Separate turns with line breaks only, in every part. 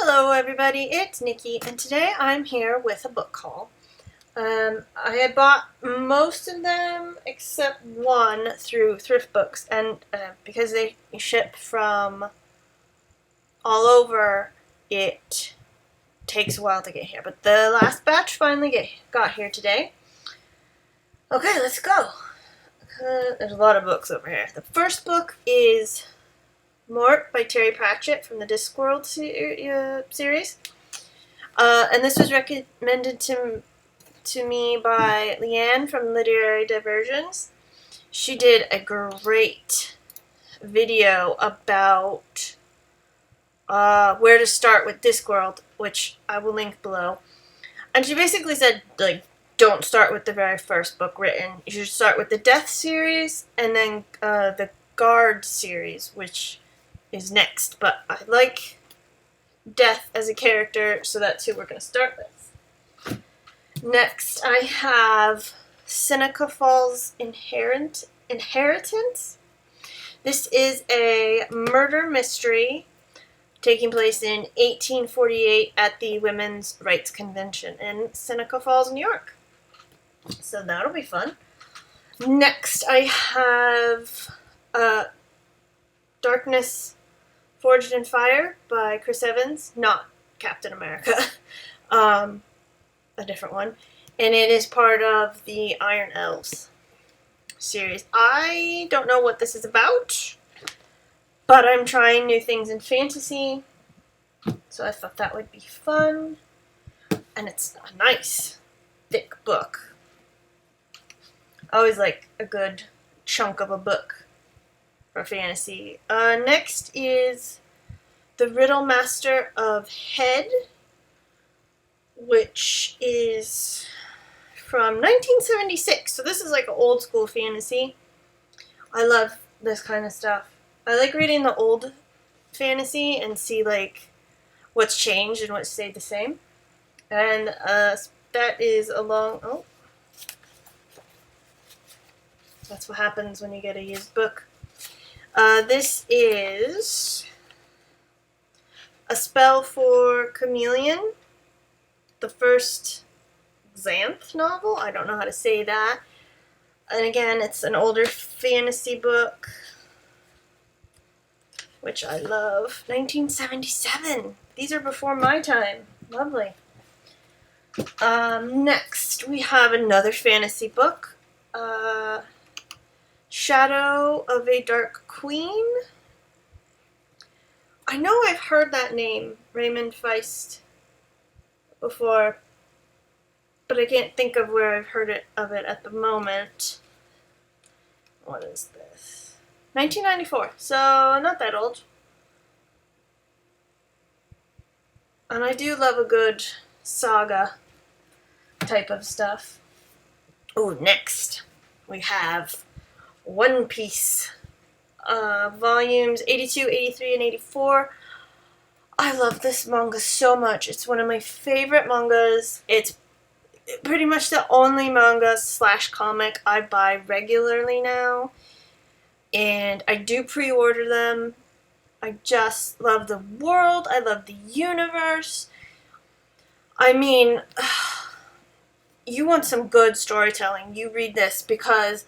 Hello everybody, it's Nikki, and today I'm here with a book haul. I had bought most of them except one through Thrift Books, and because they ship from all over, it takes a while to get here. But the last batch finally got here today. Okay, let's go. There's a lot of books over here. The first book is Mort by Terry Pratchett from the Discworld series. And this was recommended to me by Leanne from Literary Diversions. She did a great video about where to start with Discworld, which I will link below. And she basically said, don't start with the very first book written. You should start with the Death series and then the Guard series, which is next. But I like Death as a character, so that's who we're going to start with. Next, I have Seneca Falls Inheritance. This is a murder mystery taking place in 1848 at the Women's Rights Convention in Seneca Falls, New York. So that'll be fun. Next, I have Darkness Forged in Fire by Chris Evans, not Captain America, a different one, and it is part of the Iron Elves series. I don't know what this is about, but I'm trying new things in fantasy, so I thought that would be fun, and it's a nice, thick book. I always like a good chunk of a book for fantasy. Next is The Riddle Master of Head, which is from 1976. So this is like an old school fantasy. I love this kind of stuff. I like reading the old fantasy and see what's changed and what's stayed the same. And that is that's what happens when you get a used book. This is A Spell for Chameleon, the first Xanth novel. I don't know how to say that. And again, it's an older fantasy book, which I love. 1977. These are before my time. Lovely. Next, we have another fantasy book. Shadow of a Dark Queen. I know I've heard that name, Raymond Feist, before, but I can't think of where I've heard of it at the moment. What is this? 1994, so not that old. And I do love a good saga type of stuff. Oh, next we have One Piece, volumes 82, 83, and 84. I love this manga so much. It's one of my favorite mangas. It's pretty much the only manga / comic I buy regularly now. And I do pre-order them. I just love the world. I love the universe. I mean, you want some good storytelling, you read this, because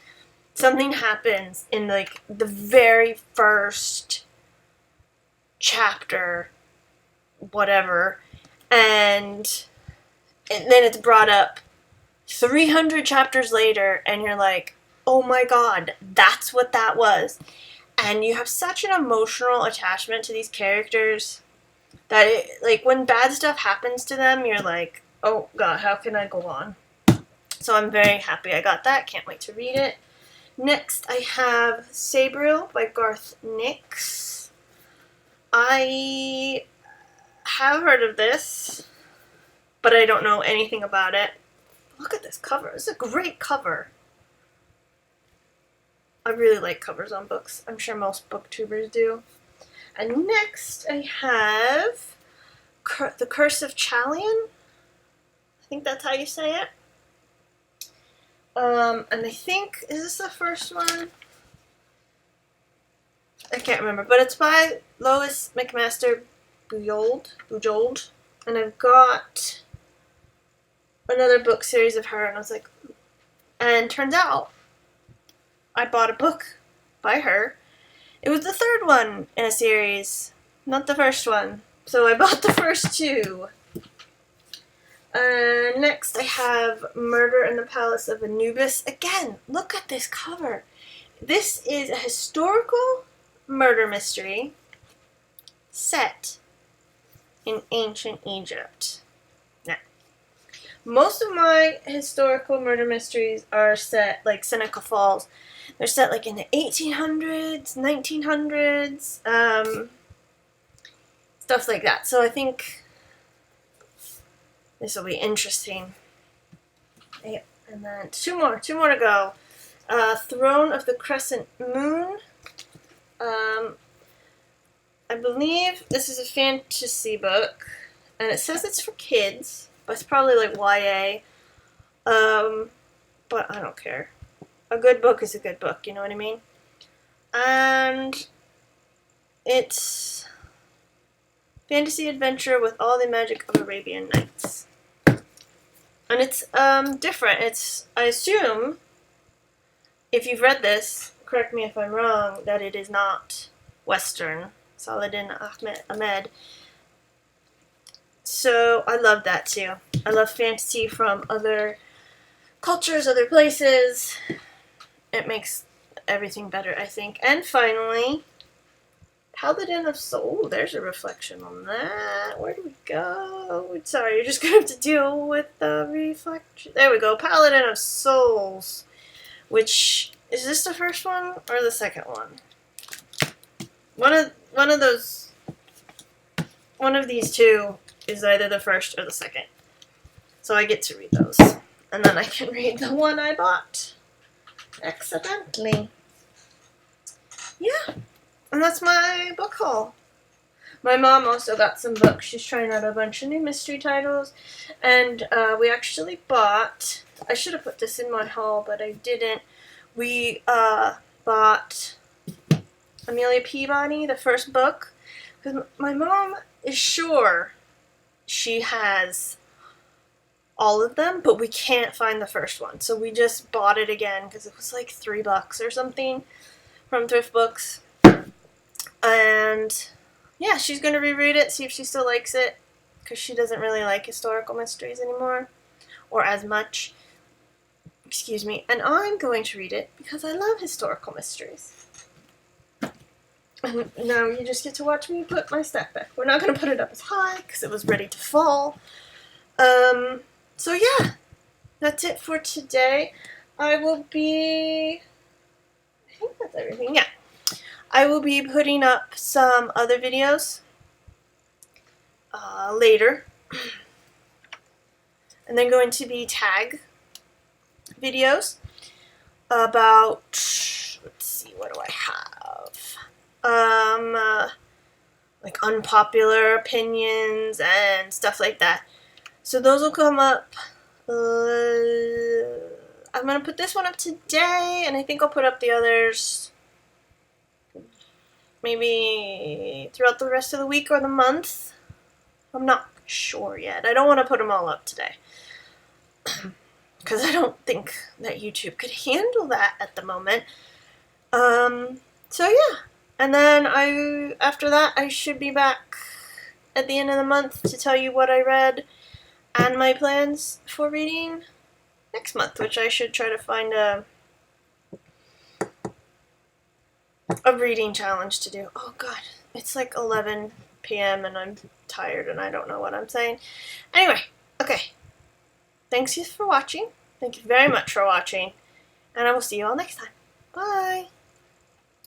something happens in the very first chapter, whatever, and then it's brought up 300 chapters later, and you're like, oh my god, that's what that was. And you have such an emotional attachment to these characters that when bad stuff happens to them, you're like, oh god, how can I go on? So I'm very happy I got that. Can't wait to read it. Next, I have Sabriel by Garth Nix. I have heard of this, but I don't know anything about it. Look at this cover. It's a great cover. I really like covers on books. I'm sure most booktubers do. And next, I have The Curse of Chalion. I think that's how you say it. And I think, is this the first one? I can't remember, but it's by Lois McMaster Bujold, and I've got another book series of her, and I was like, and turns out I bought a book by her. It was the third one in a series, not the first one. So I bought the first two. Next I have Murder in the Palace of Anubis. Again, look at this cover. This is a historical murder mystery set in ancient Egypt. Now, most of my historical murder mysteries are set like Seneca Falls. They're set like in the 1800s, 1900s, stuff like that. So I think this will be interesting. Yep. And then two more to go. Throne of the Crescent Moon. I believe this is a fantasy book, and it says it's for kids, but it's probably like YA. But I don't care. A good book is a good book, you know what I mean? And it's fantasy adventure with all the magic of Arabian Nights. And it's different. It's, I assume, if you've read this, correct me if I'm wrong, that it is not Western. Saladin Ahmed. So I love that too. I love fantasy from other cultures, other places. It makes everything better, I think. And finally, Paladin of Soul. There's a reflection on that. Where do we go? Sorry, you're just going to have to deal with the reflection. There we go. Paladin of Souls. Which, is this the first one or the second one? One of these two is either the first or the second. So I get to read those. And then I can read the one I bought accidentally. Yeah. And that's my book haul. My mom also got some books. She's trying out a bunch of new mystery titles. And we actually bought, I should have put this in my haul, but I didn't. We bought Amelia Peabody, the first book, because my mom is sure she has all of them, but we can't find the first one. So we just bought it again because it was like $3 or something from Thrift Books. And yeah, she's going to reread it, see if she still likes it, because she doesn't really like historical mysteries anymore, or as much. Excuse me. And I'm going to read it because I love historical mysteries. And now you just get to watch me put my stack back. We're not going to put it up as high because it was ready to fall. So yeah, that's it for today. I think that's everything. Yeah. I will be putting up some other videos later. And they're going to be tag videos about, let's see, what do I have? Like unpopular opinions and stuff like that. So those will come up. I'm going to put this one up today, and I think I'll put up the others maybe throughout the rest of the week or the month. I'm not sure yet. I don't want to put them all up today because I don't think that YouTube could handle that at the moment. So yeah, and then after that I should be back at the end of the month to tell you what I read and my plans for reading next month, which I should try to find a reading challenge to do. Oh god, it's like 11 p.m. and I'm tired and I don't know what I'm saying. Anyway, okay. Thanks for watching. Thank you very much for watching. And I will see you all next time. Bye!